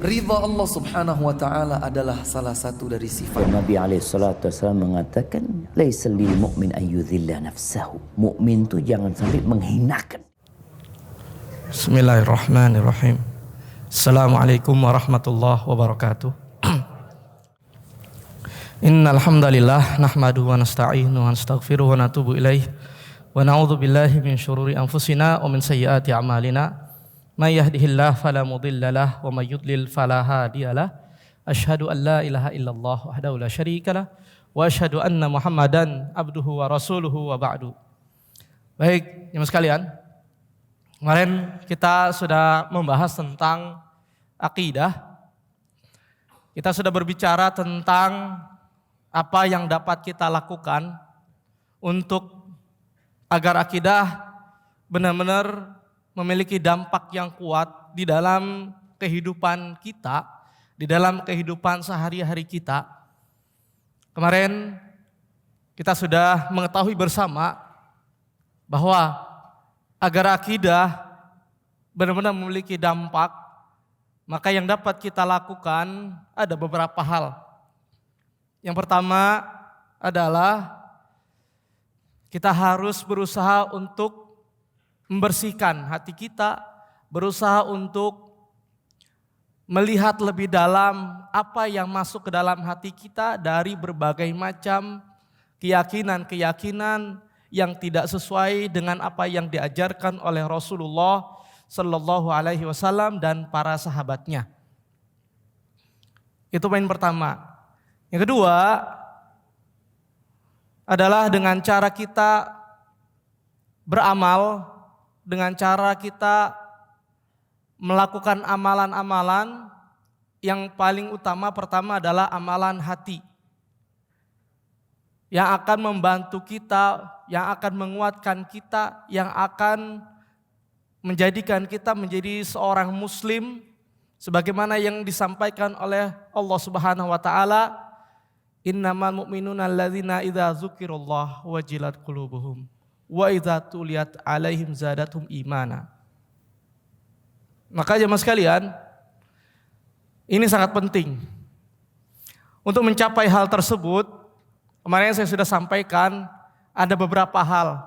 Ridha Allah subhanahu wa ta'ala adalah salah satu dari sifat. Nabi SAW mengatakan, laisa lil mu'min an yudhilla nafsahu. Mukmin itu jangan sampai menghinakan. Bismillahirrahmanirrahim. Assalamualaikum warahmatullahi wabarakatuh. Innal hamdalillah nahmaduhu wa nasta'inuhu wa nastaghfiruhu wa natubu ilaih wa na'udzu billahi min syururi anfusina wa min sayyiati a'malina. May yahdihillahu fala mudhillalah wa may yudlil fala hadiyalah. Asyhadu an la ilaha illallah wahdahu la syarikalah wa asyhadu anna Muhammadan abduhu wa rasuluhu wa ba'du. Baik, jemaah sekalian. Kemarin kita sudah membahas tentang akidah. Kita sudah berbicara tentang apa yang dapat kita lakukan untuk agar akidah benar-benar memiliki dampak yang kuat di dalam kehidupan kita, di dalam kehidupan sehari-hari kita. Kemarin kita sudah mengetahui bersama bahwa agar akidah benar-benar memiliki dampak, maka yang dapat kita lakukan ada beberapa hal. Yang pertama adalah kita harus berusaha untuk membersihkan hati kita, berusaha untuk melihat lebih dalam apa yang masuk ke dalam hati kita dari berbagai macam keyakinan-keyakinan yang tidak sesuai dengan apa yang diajarkan oleh Rasulullah Sallallahu Alaihi Wasallam dan para sahabatnya. Itu poin pertama. Yang kedua adalah dengan cara kita beramal, dengan cara kita melakukan amalan-amalan yang paling utama pertama adalah amalan hati. Yang akan membantu kita, yang akan menguatkan kita, yang akan menjadikan kita menjadi seorang muslim sebagaimana yang disampaikan oleh Allah Subhanahu wa taala, innamal mu'minuna alladzina idza dzukirallah wajilat qulubuhum wa idza tuliyat alaihim zadatum imana. Maka jemaah sekalian, ini sangat penting. Untuk mencapai hal tersebut, kemarin saya sudah sampaikan ada beberapa hal.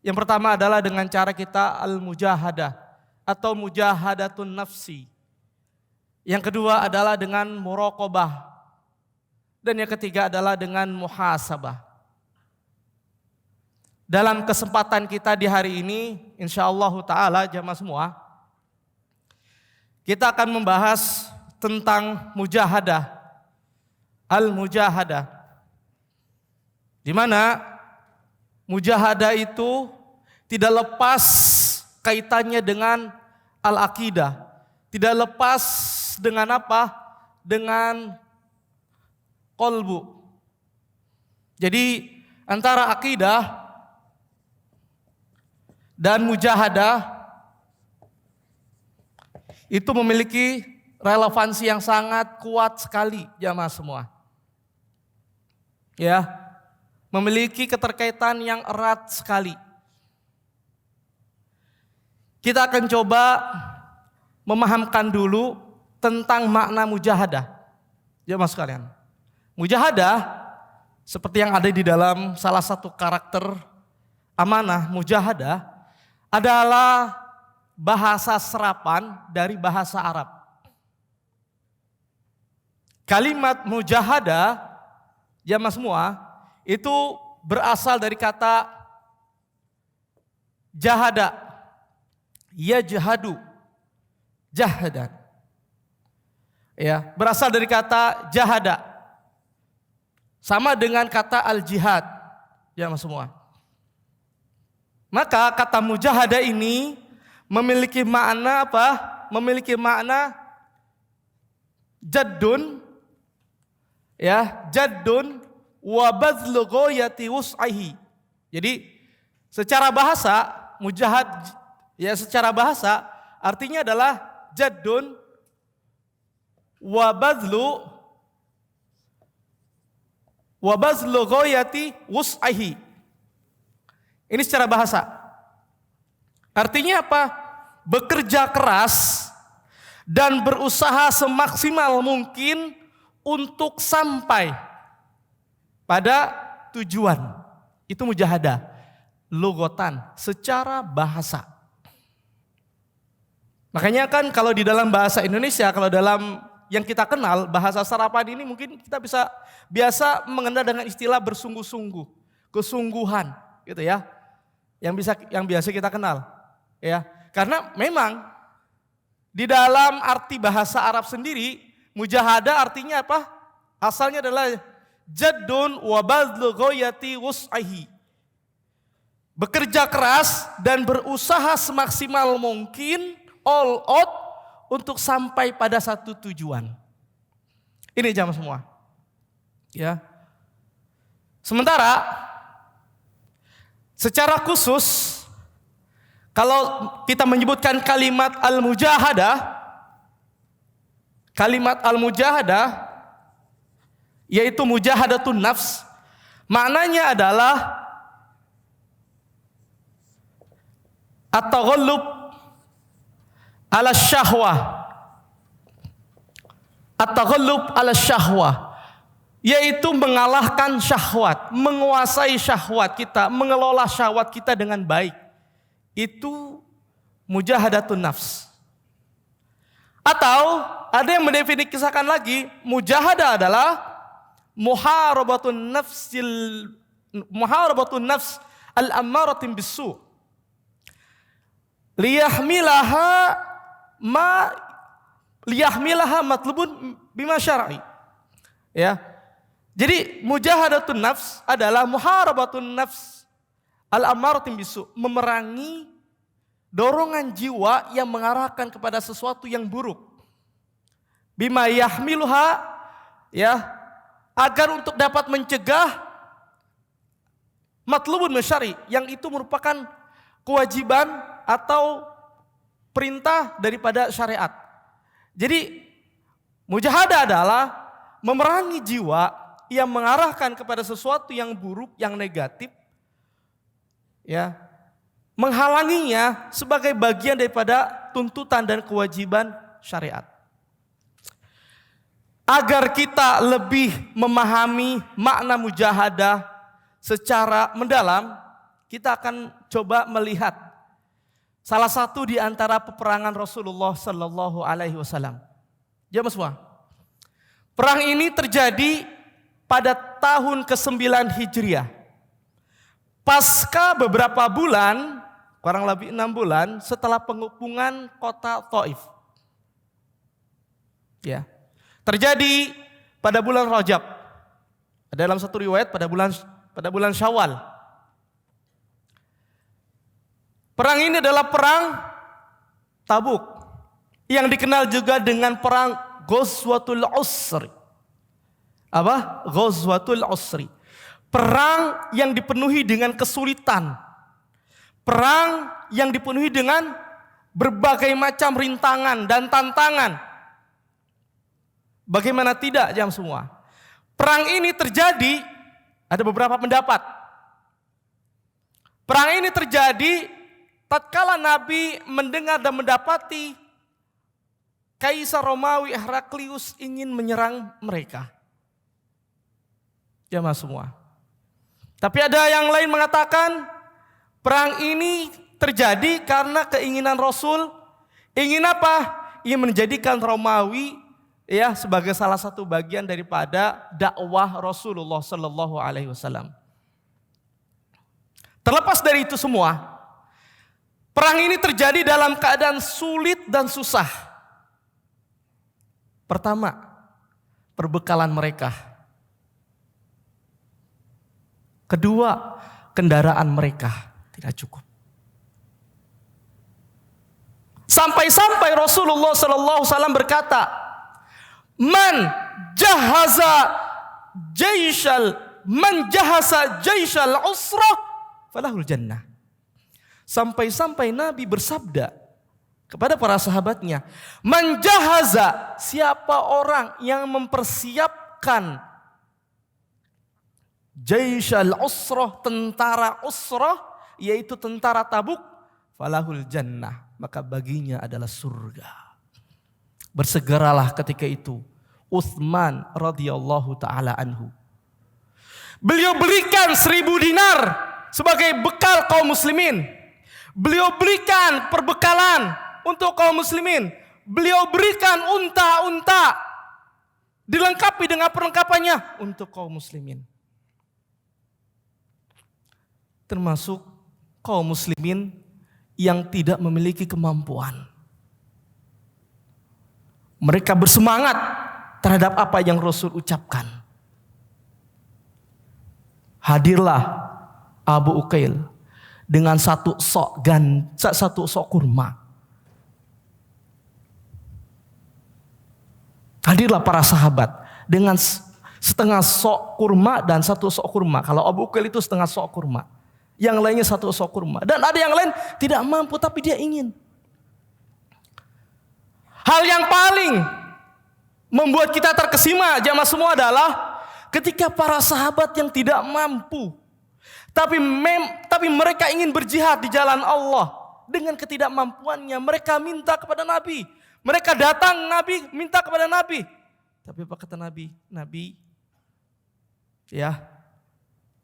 Yang pertama adalah dengan cara kita al-mujahadah atau mujahadatun nafsi. Yang kedua adalah dengan muraqabah. Dan yang ketiga adalah dengan muhasabah. Dalam kesempatan kita di hari ini, insyaallah ta'ala jamaah semua, kita akan membahas tentang mujahadah, al-mujahadah. Di mana mujahadah itu tidak lepas kaitannya dengan al-aqidah. Tidak lepas dengan apa? Dengan qalbu. Jadi antara akidah dan mujahadah itu memiliki relevansi yang sangat kuat sekali jamaah semua. Ya, memiliki keterkaitan yang erat sekali. Kita akan coba memahamkan dulu tentang makna mujahadah. Jamaah sekalian. Mujahadah seperti yang ada di dalam salah satu karakter amanah mujahadah adalah bahasa serapan dari bahasa Arab. Kalimat mujahadah, jamaah semua, itu berasal dari kata jahada, yajhadu, jahadan. Ya, berasal dari kata jahada. Sama dengan kata al-jihad, jamaah semua. Maka kata mujahadah ini memiliki makna apa? Memiliki makna jaddun, ya, jaddun wa badlu ghayati wus'ahi. Jadi secara bahasa mujahad, ya, secara bahasa artinya adalah jaddun wa badlu ghayati wus'ahi. Ini secara bahasa. Artinya apa? Bekerja keras dan berusaha semaksimal mungkin untuk sampai pada tujuan. Itu mujahadah. Logotan, secara bahasa. Makanya kan kalau di dalam bahasa Indonesia, kalau dalam yang kita kenal, bahasa sarapan ini mungkin kita bisa biasa mengenal dengan istilah bersungguh-sungguh, kesungguhan, gitu ya. Yang biasa kita kenal, ya. Karena memang di dalam arti bahasa Arab sendiri, mujahadah artinya apa? Asalnya adalah jaddun wa badlu ghayati wus'ahi. Bekerja keras dan berusaha semaksimal mungkin, all out untuk sampai pada satu tujuan. Ini jamaah semua. Ya. Sementara secara khusus kalau kita menyebutkan kalimat al-mujahadah yaitu mujahadatun nafs, maknanya adalah at-taghallub ala syahwah. At-taghallub ala syahwah, yaitu mengalahkan syahwat, menguasai syahwat kita, mengelola syahwat kita dengan baik. Itu mujahadatun nafs. Atau ada yang mendefinisikan lagi, mujahadah adalah muharabatun nafs al-ammaratin bisu. Liyahmilaha matlubun bima syar'i. Ya. Jadi mujahadatun nafs adalah muharabatun nafs al-ammaratin bisu, memerangi dorongan jiwa yang mengarahkan kepada sesuatu yang buruk. Bima yahmiluha, ya, agar untuk dapat mencegah matlubun syar'i, yang itu merupakan kewajiban atau perintah daripada syariat. Jadi mujahadah adalah memerangi jiwa yang mengarahkan kepada sesuatu yang buruk, yang negatif, ya, menghalanginya sebagai bagian daripada tuntutan dan kewajiban syariat. Agar kita lebih memahami makna mujahadah secara mendalam, kita akan coba melihat salah satu di antara peperangan Rasulullah Sallallahu Alaihi Wasallam. Jamaah semua, perang ini terjadi pada tahun ke-9 Hijriah. Pasca beberapa bulan, kurang lebih 6 bulan setelah pengepungan kota Taif. Ya, terjadi pada bulan Rajab. Dalam satu riwayat pada bulan Syawal. Perang ini adalah perang Tabuk, yang dikenal juga dengan perang Ghazwatul Usri. Apa? Ghazwatul Usri. Perang yang dipenuhi dengan kesulitan. Perang yang dipenuhi dengan berbagai macam rintangan dan tantangan. Bagaimana tidak, jam semua. Perang ini terjadi, ada beberapa pendapat. Perang ini terjadi tatkala Nabi mendengar dan mendapati Kaisar Romawi Heraklius ingin menyerang mereka. Jamaah semua. Tapi ada yang lain mengatakan perang ini terjadi karena keinginan Rasul. Ingin apa? Ingin menjadikan Romawi, ya, sebagai salah satu bagian daripada dakwah Rasulullah Sallallahu Alaihi Wasallam. Terlepas dari itu semua, perang ini terjadi dalam keadaan sulit dan susah. Pertama, perbekalan mereka. Kedua, kendaraan mereka tidak cukup. Sampai-sampai Rasulullah Sallallahu Alaihi Wasallam berkata, Man jahasa jaishal usrah falahul jannah. Sampai-sampai Nabi bersabda kepada para sahabatnya, Man jahaza, siapa orang yang mempersiapkan jaishal usrah, tentara usrah, yaitu tentara Tabuk, falahul jannah, maka baginya adalah surga. Bersegeralah ketika itu Utsman radhiyallahu taala anhu. Beliau berikan 1.000 dinar sebagai bekal kaum muslimin. Beliau berikan perbekalan untuk kaum muslimin. Beliau berikan unta-unta dilengkapi dengan perlengkapannya untuk kaum muslimin. Termasuk kaum muslimin yang tidak memiliki kemampuan. Mereka bersemangat terhadap apa yang Rasul ucapkan. Hadirlah Abu Uqail dengan satu sok kurma. Hadirlah para sahabat dengan setengah sok kurma dan satu sok kurma. Kalau Abu Uqail itu setengah sok kurma, yang lainnya satu sok kurma. Dan ada yang lain tidak mampu tapi dia ingin. Hal yang paling membuat kita terkesima jamaah semua adalah ketika para sahabat yang tidak mampu tapi mereka ingin berjihad di jalan Allah, dengan ketidakmampuannya mereka minta kepada Nabi. Mereka datang Nabi minta kepada Nabi. Tapi apa kata Nabi? Nabi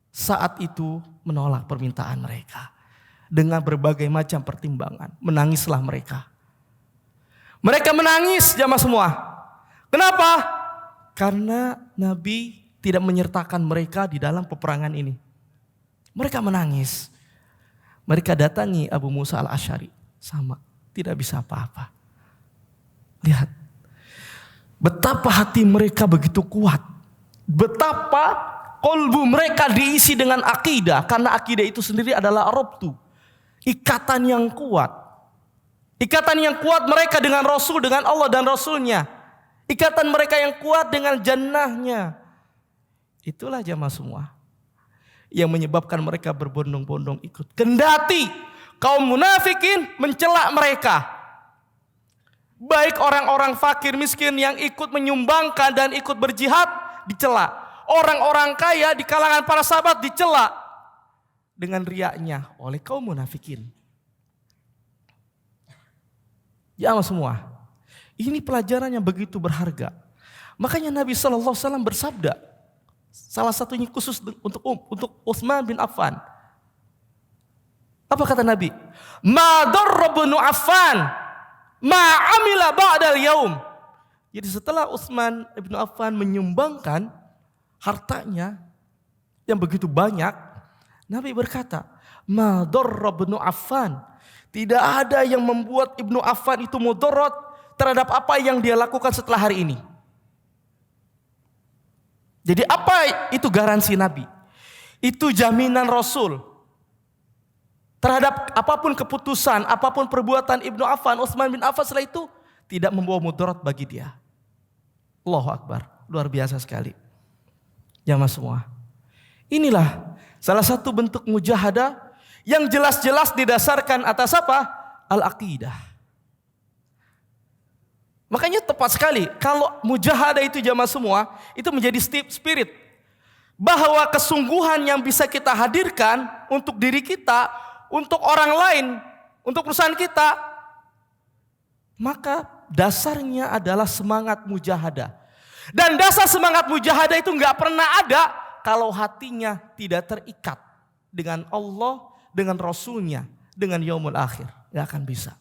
saat itu menolak permintaan mereka dengan berbagai macam pertimbangan. Menangislah mereka. Mereka menangis jamaah semua. Kenapa? Karena Nabi tidak menyertakan mereka di dalam peperangan ini. Mereka menangis. Mereka datangi Abu Musa al-Asy'ari. Sama, tidak bisa apa-apa. Lihat. Betapa hati mereka begitu kuat. Betapa kolbu mereka diisi dengan akidah. Karena akidah itu sendiri adalah rabtu. Ikatan yang kuat. Ikatan yang kuat mereka dengan Rasul, dengan Allah dan Rasulnya. Ikatan mereka yang kuat dengan jannahnya. Itulah jamaah semua yang menyebabkan mereka berbondong-bondong ikut. Kendati kaum munafikin mencela mereka. Baik orang-orang fakir miskin yang ikut menyumbangkan dan ikut berjihad dicela. Orang-orang kaya di kalangan para sahabat dicela dengan riaknya oleh kaum munafikin. Jamaah semua, ini pelajaran yang begitu berharga. Makanya Nabi SAW bersabda, salah satunya khusus untuk Utsman bin Affan. Apa kata Nabi? Ma darra ibnu Affan ma amila ba'dal yaum. Jadi setelah Utsman bin Affan menyumbangkan hartanya yang begitu banyak, Nabi berkata, ma darra ibnu Affan. Tidak ada yang membuat Ibnu Affan itu mudarat terhadap apa yang dia lakukan setelah hari ini. Jadi apa itu garansi Nabi? Itu jaminan Rasul terhadap apapun keputusan, apapun perbuatan Ibnu Affan, Utsman bin Affan setelah itu tidak membawa mudarat bagi dia. Allahu Akbar, luar biasa sekali. Jamaah semua. Inilah salah satu bentuk mujahadah yang jelas-jelas didasarkan atas apa? Al-aqidah. Makanya tepat sekali kalau mujahadah itu jamaah semua itu menjadi spirit bahwa kesungguhan yang bisa kita hadirkan untuk diri kita, untuk orang lain, untuk perusahaan kita, maka dasarnya adalah semangat mujahadah. Dan dasar semangat mujahadah itu nggak pernah ada kalau hatinya tidak terikat dengan Allah, dengan Rasulnya, dengan yaumul akhir. Gak akan bisa.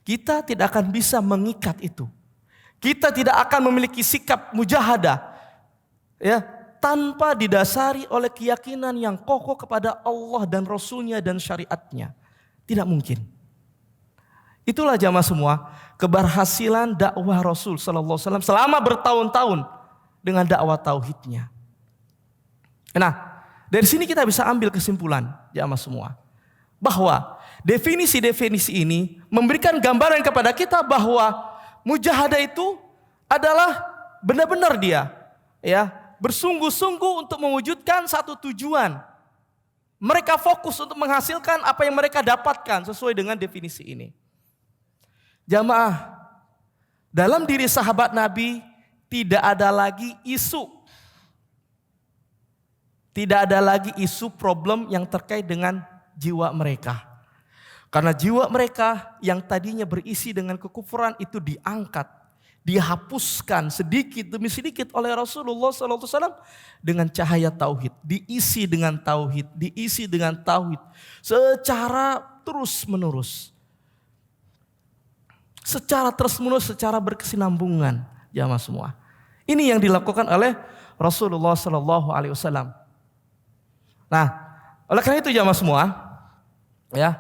Kita tidak akan bisa mengikat itu. Kita tidak akan memiliki sikap mujahadah tanpa didasari oleh keyakinan yang kokoh kepada Allah dan Rasulnya dan syariatnya. Tidak mungkin. Itulah jamaah semua keberhasilan dakwah Rasul sallallahu alaihi wasallam selama bertahun-tahun dengan dakwah tauhidnya. Nah, dari sini kita bisa ambil kesimpulan jamaah semua bahwa definisi-definisi ini memberikan gambaran kepada kita bahwa mujahadah itu adalah benar-benar dia bersungguh-sungguh untuk mewujudkan satu tujuan. Mereka fokus untuk menghasilkan apa yang mereka dapatkan sesuai dengan definisi ini. Jamaah, dalam diri sahabat Nabi tidak ada lagi isu. Tidak ada lagi isu problem yang terkait dengan jiwa mereka. Karena jiwa mereka yang tadinya berisi dengan kekufuran itu diangkat, dihapuskan sedikit demi sedikit oleh Rasulullah SAW dengan cahaya tauhid, diisi dengan tauhid, diisi dengan tauhid secara terus menerus, secara berkesinambungan, jamaah semua. Ini yang dilakukan oleh Rasulullah SAW. Nah, oleh karena itu jamaah semua, ya,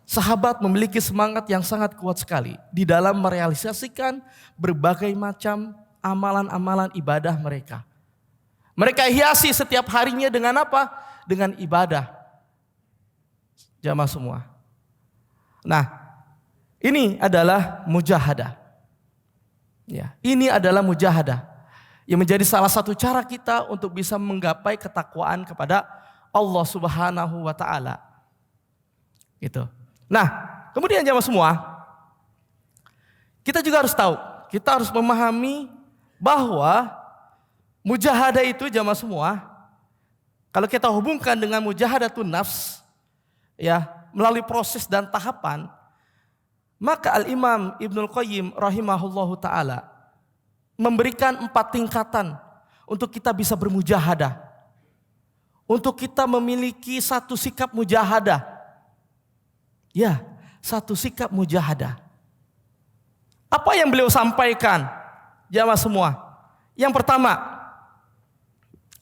sahabat memiliki semangat yang sangat kuat sekali di dalam merealisasikan berbagai macam amalan-amalan ibadah mereka. Mereka hiasi setiap harinya dengan apa? Dengan ibadah. Jamaah semua. Nah, ini adalah mujahadah. Ya, ini adalah mujahadah yang menjadi salah satu cara kita untuk bisa menggapai ketakwaan kepada Allah Subhanahu wa taala. Gitu. Nah, kemudian jamaah semua, kita juga harus tahu, kita harus memahami bahwa mujahadah itu jamaah semua, kalau kita hubungkan dengan mujahadatun nafs, ya, melalui proses dan tahapan, maka Al-Imam Ibnul Qayyim rahimahullahu ta'ala memberikan 4 tingkatan untuk kita bisa bermujahadah, untuk kita memiliki satu sikap mujahadah. Ya, satu sikap mujahadah. Apa yang beliau sampaikan? Jamaah semua. Yang pertama,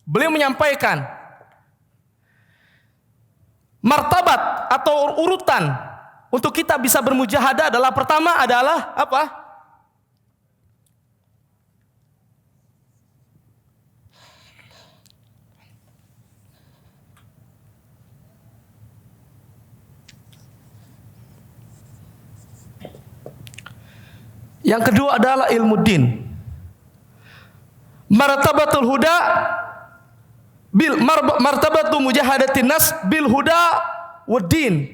beliau menyampaikan martabat atau urutan untuk kita bisa bermujahadah adalah pertama adalah apa? Yang kedua adalah ilmu din. Martabatul huda bil martabatul mujahadatin nas bil huda wad din.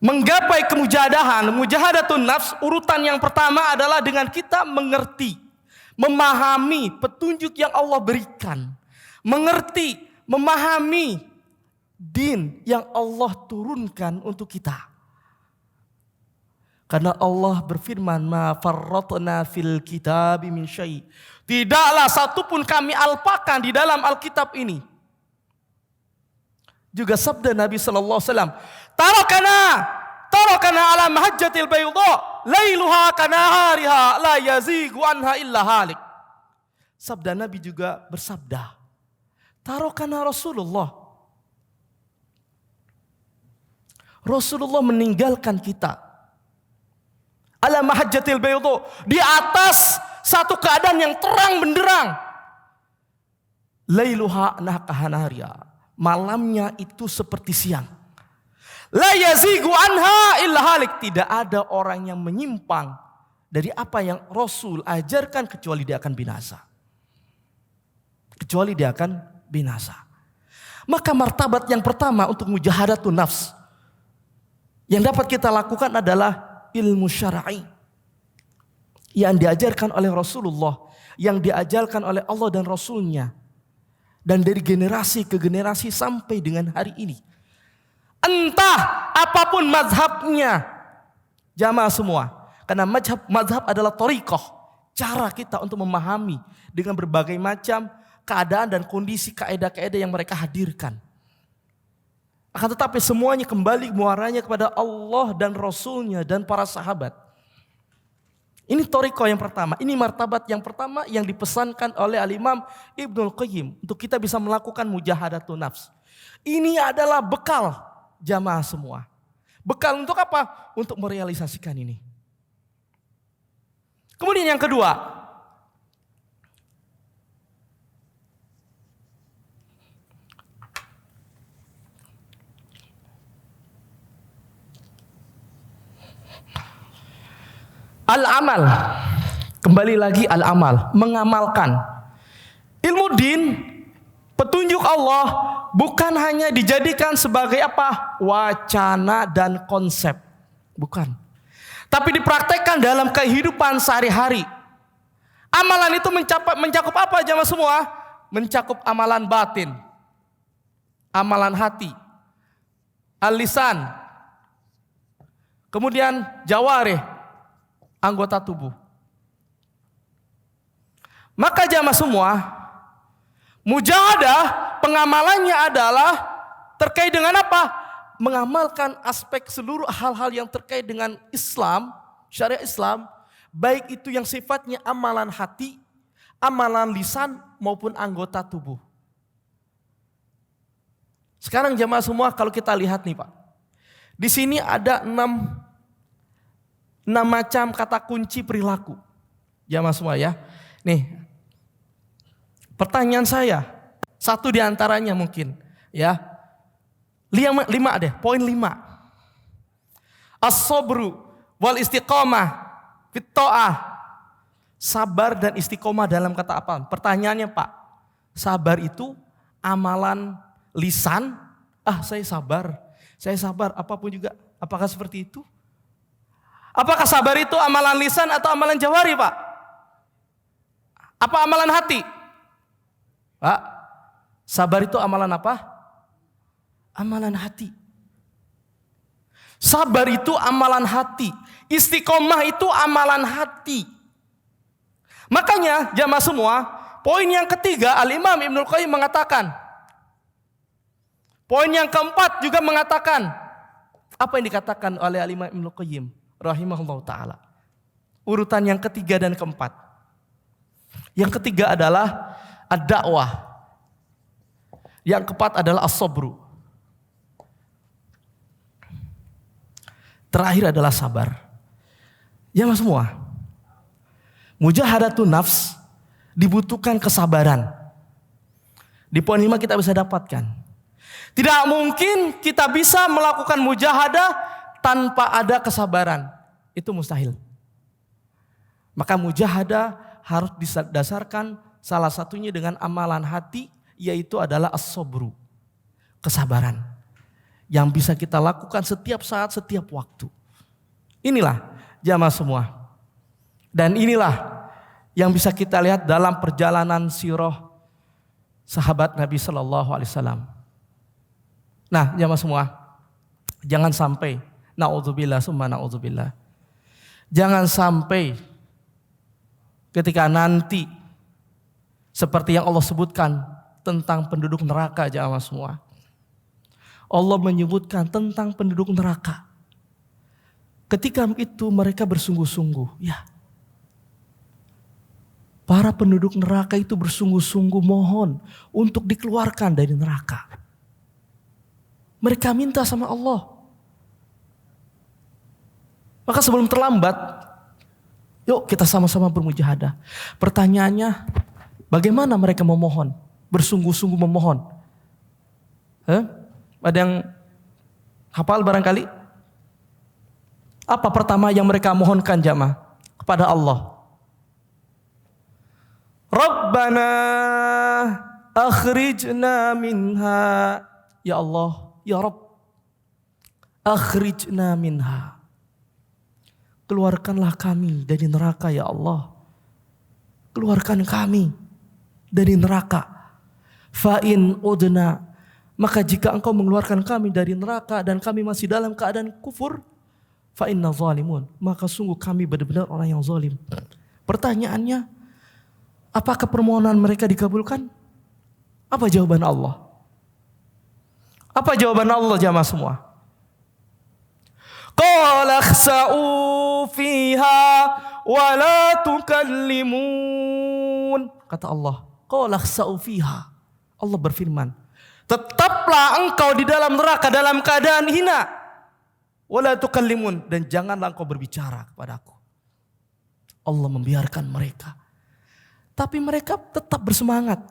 Menggapai kemujahadahan, mujahadatun nafs, urutan yang pertama adalah dengan kita mengerti, memahami petunjuk yang Allah berikan. Mengerti, memahami din yang Allah turunkan untuk kita. Karena Allah berfirman, ma farratna fil kitabi min syai'. Tidaklah satupun kami alpakan di dalam Alkitab ini. Juga sabda Nabi sallallahu alaihi wasallam, tarakana ala mahajjatil bayda, lailuha kanahariha, la yazigu anha illa halik. Sabda Nabi juga bersabda, tarakana Rasulullah meninggalkan kita ala mahajjatil bayda, di atas satu keadaan yang terang benderang. Lailuha nahkahanariya, malamnya itu seperti siang. La yazigu anha illa halik, tidak ada orang yang menyimpang dari apa yang Rasul ajarkan kecuali dia akan binasa. Kecuali dia akan binasa. Maka martabat yang pertama untuk mujahadatun nafs yang dapat kita lakukan adalah ilmu syar'i yang diajarkan oleh Rasulullah, yang diajarkan oleh Allah dan Rasulnya, dan dari generasi ke generasi sampai dengan hari ini. Entah apapun mazhabnya, jamaah semua, karena mazhab adalah thariqah, cara kita untuk memahami dengan berbagai macam keadaan dan kondisi kaidah-kaidah yang mereka hadirkan. Akan tetapi semuanya kembali muaranya kepada Allah dan Rasulnya dan para sahabat. Ini thariqah yang pertama, ini martabat yang pertama yang dipesankan oleh Al-Imam Ibnul Qayyim untuk kita bisa melakukan mujahadatun nafs. Ini adalah bekal jamaah semua. Bekal untuk apa? Untuk merealisasikan ini. Kemudian yang kedua, al-amal. Kembali lagi al-amal, mengamalkan. Ilmu din, petunjuk Allah bukan hanya dijadikan sebagai apa? Wacana dan konsep. Bukan. Tapi dipraktekkan dalam kehidupan sehari-hari. Amalan itu mencakup apa jamaah semua? Mencakup amalan batin, amalan hati, al-lisan, Kemudian jawarih, anggota tubuh. Maka jamaah semua, mujahadah pengamalannya adalah terkait dengan apa? Mengamalkan aspek seluruh hal-hal yang terkait dengan Islam, syariat Islam, baik itu yang sifatnya amalan hati, amalan lisan maupun anggota tubuh. Sekarang jamaah semua kalau kita lihat nih Pak, di sini ada 6 macam kata kunci perilaku. Jamaah semua ya. Nih, pertanyaan saya, satu di antaranya mungkin ya. 5 deh, poin 5. As-sabru wal istiqomah fit ta'ah. Sabar dan istiqomah dalam kata apa? Pertanyaannya Pak, sabar itu amalan lisan? Saya sabar apapun juga. Apakah seperti itu? Apakah sabar itu amalan lisan atau amalan jawari Pak? Apa amalan hati? Pak, sabar itu amalan apa? Amalan hati. Sabar itu amalan hati. Istiqomah itu amalan hati. Makanya jamaah semua, poin yang ketiga Al-Imam Ibnul Qayyim mengatakan. Poin yang keempat juga mengatakan. Apa yang dikatakan oleh Al-Imam Ibnul Qayyim rahimahullah ta'ala. Urutan yang ketiga dan keempat. Yang ketiga adalah ad-da'wah. Yang keempat adalah as-sabru. Terakhir adalah sabar. Ya mas semua. Mujahadatun nafs dibutuhkan kesabaran. Di poin 5 kita bisa dapatkan. Tidak mungkin kita bisa melakukan mujahadah tanpa ada kesabaran. Itu mustahil. Maka mujahadah harus didasarkan salah satunya dengan amalan hati, yaitu adalah as-sabru, kesabaran yang bisa kita lakukan setiap saat, setiap waktu. Inilah jamaah semua. Dan inilah yang bisa kita lihat dalam perjalanan sirah sahabat Nabi Sallallahu Alaihi Wasallam. Nah jamaah semua, jangan sampai na'udzubillah summa na'udzubillah, jangan sampai ketika nanti seperti yang Allah sebutkan tentang penduduk neraka jamaah semua. Allah menyebutkan tentang penduduk neraka. Ketika itu mereka bersungguh-sungguh, ya. Para penduduk neraka itu bersungguh-sungguh mohon untuk dikeluarkan dari neraka. Mereka minta sama Allah. Maka sebelum terlambat, yuk kita sama-sama bermujahadah. Pertanyaannya, bagaimana mereka memohon? Bersungguh-sungguh memohon. Ada yang hafal barangkali? Apa pertama yang mereka mohonkan jamaah kepada Allah? Rabbana akhrijna minha. Ya Allah, ya Rabb, akhrijna minha. Keluarkanlah kami dari neraka ya Allah. Keluarkan kami dari neraka. Fa in udna, maka jika engkau mengeluarkan kami dari neraka dan kami masih dalam keadaan kufur, fa inna zalimun, maka sungguh kami benar-benar orang yang zalim. Pertanyaannya, apakah permohonan mereka dikabulkan? Apa jawaban Allah? Apa jawaban Allah jamaah semua? Qala khsa'u fiha wa la tukallimun. Kata Allah, qala khsa'u fiha. Allah berfirman, tetaplah engkau di dalam neraka dalam keadaan hina. Wala tukallimun, dan janganlah engkau berbicara kepadaku. Allah membiarkan mereka. Tapi mereka tetap bersemangat.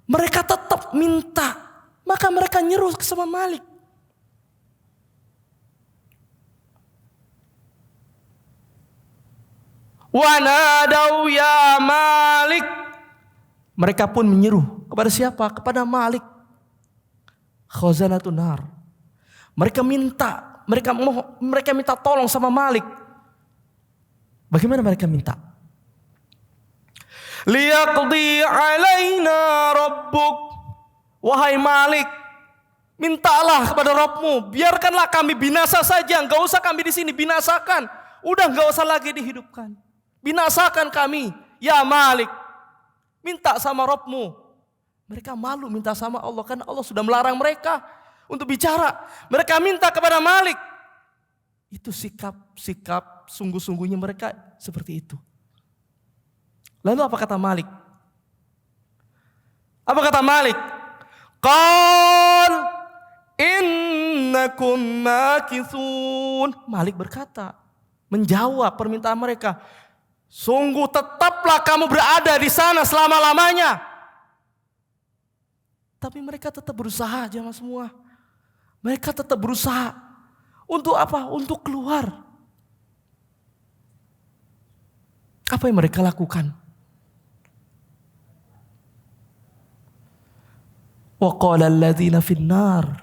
Mereka tetap minta. Maka mereka nyeru sama Malik. Wa nadau ya Malik. Mereka pun menyeru kepada siapa? Kepada Malik. Khazanatun nar. Mereka minta, mereka minta tolong sama Malik. Bagaimana mereka minta? Liyaqdi alaina rabbuk. Wahai Malik, Mintalah kepada Rabbmu, biarkanlah kami binasa saja, enggak usah kami di sini binasakan. Udah enggak usah lagi dihidupkan. Binasakan kami, ya Malik. Minta sama Rabbmu. Mereka malu minta sama Allah karena Allah sudah melarang mereka untuk bicara. Mereka minta kepada Malik. Itu sikap sungguh-sungguhnya mereka seperti itu. Lalu apa kata Malik? Apa kata Malik? Qal innakum makithun. Malik berkata, menjawab permintaan mereka, sungguh tetaplah kamu berada di sana selama-lamanya. Tapi mereka tetap berusaha, jemaah semua. Mereka tetap berusaha. Untuk apa? Untuk keluar. Apa yang mereka lakukan? Wa qala alladziina fin-nar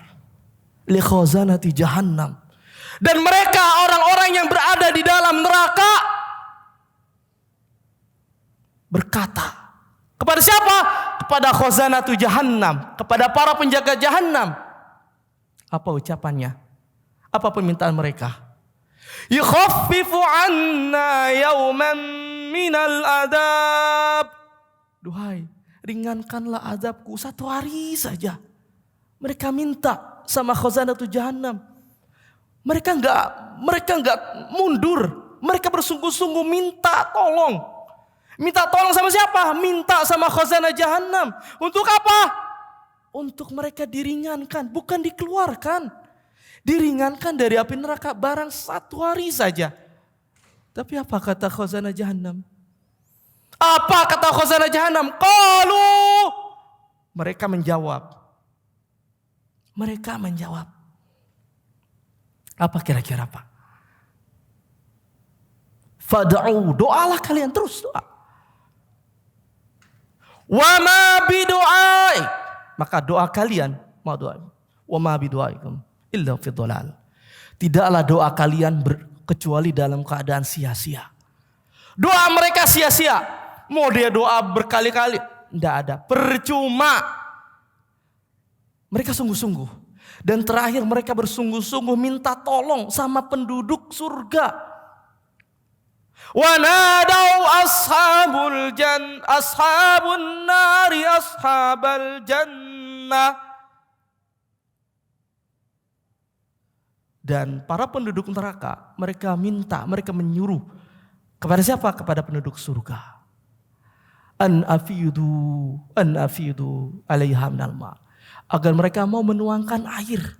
li khazanati jahannam. Dan mereka orang-orang yang berada di dalam neraka berkata kepada siapa? Kepada khazanatu jahannam, kepada para penjaga jahannam. Apa ucapannya? Apa permintaan mereka? Yukhaffifu 'anna yawman minal adab. Duhai, ringankanlah azabku satu hari saja. Mereka minta sama khazanatu jahannam. Mereka enggak mundur. Mereka bersungguh-sungguh minta tolong. Minta tolong sama siapa? Minta sama khazanah jahannam. Untuk apa? Untuk mereka diringankan, bukan dikeluarkan. Diringankan dari api neraka barang satu hari saja. Tapi apa kata khazanah jahannam? Apa kata khazanah jahannam? Qalu. Mereka menjawab. Apa kira-kira apa? Fad'u, doalah kalian terus doa. Wa ma bidu'ai, maka doa kalian, ma doa. Wa ma bidu'aikum illa fi dhalal. Tidaklah doa kalian kecuali dalam keadaan sia-sia. Doa mereka sia-sia. Mau dia doa berkali-kali, tidak ada, percuma. Mereka sungguh-sungguh. Dan terakhir mereka bersungguh-sungguh minta tolong sama penduduk surga. Wa nadau ashabun nari ashabal jannah. Dan para penduduk neraka, mereka menyuruh kepada siapa? Kepada penduduk surga. An afidu alaiha minal ma. Agar mereka mau menuangkan air.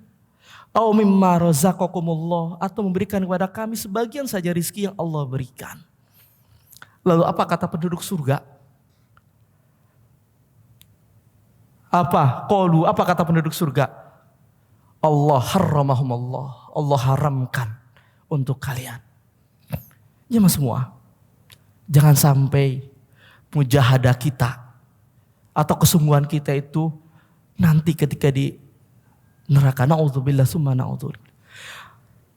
Au mimma razaqakumullah, atau memberikan kepada kami sebagian saja rizki yang Allah berikan. Lalu apa kata penduduk surga? Apa kata penduduk surga? Allah harramahumullah. Allah haramkan untuk kalian. Jemaah semua, jangan sampai mujahadah kita atau kesungguhan kita itu nanti ketika di neraka, na'udzubillah summa na'udzubillah.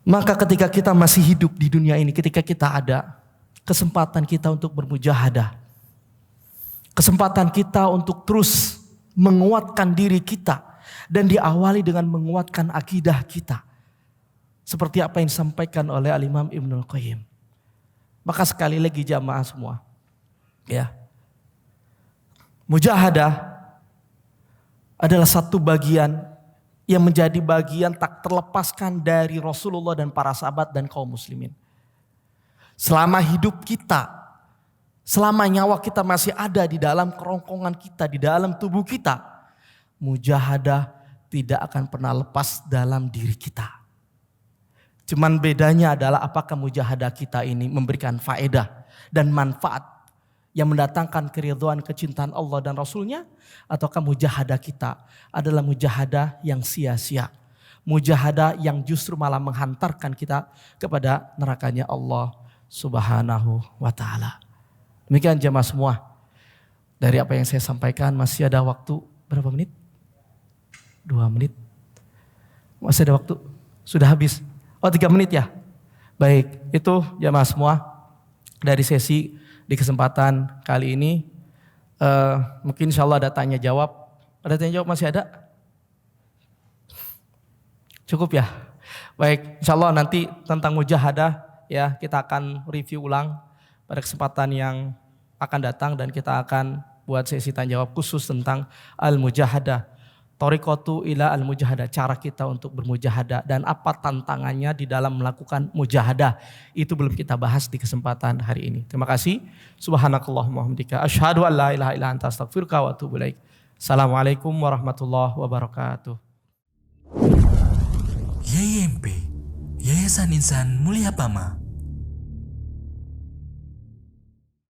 Maka ketika kita masih hidup di dunia ini, ketika kita ada, kesempatan kita untuk bermujahadah, kesempatan kita untuk terus menguatkan diri kita, dan diawali dengan menguatkan akidah kita, seperti apa yang disampaikan oleh Al-Imam Ibnul Qayyim. Maka sekali lagi jamaah semua, ya, mujahadah adalah satu bagian yang menjadi bagian tak terlepaskan dari Rasulullah dan para sahabat dan kaum muslimin. Selama hidup kita, selama nyawa kita masih ada di dalam kerongkongan kita, di dalam tubuh kita, mujahadah tidak akan pernah lepas dalam diri kita. Cuman bedanya adalah apakah mujahadah kita ini memberikan faedah dan manfaat yang mendatangkan keridhaan, kecintaan Allah dan Rasulnya, ataukah mujahadah kita adalah mujahadah yang sia-sia, mujahadah yang justru malah menghantarkan kita kepada nerakanya Allah Subhanahu wa ta'ala. Demikian jemaah semua, dari apa yang saya sampaikan masih ada waktu berapa menit? 2 menit. Masih ada waktu? Sudah habis? Oh 3 menit ya? Baik, itu jemaah semua dari sesi di kesempatan kali ini. Mungkin insya Allah ada tanya jawab. Ada tanya jawab masih ada? Cukup ya? Baik, insya Allah nanti tentang mujahadah ya kita akan review ulang pada kesempatan yang akan datang dan kita akan buat sesi tanya jawab khusus tentang al-mujahadah. Thariqatu ila al-mujahadah, cara kita untuk bermujahadah dan apa tantangannya di dalam melakukan mujahadah. Itu belum kita bahas di kesempatan hari ini. Terima kasih. Subhanakallahumma wa bihamdika asyhadu an la ilaha illa anta astaghfiruka wa atubu ilaik. Assalamualaikum warahmatullahi wabarakatuh. YYMP, Yayasan Insan Mulia Pama.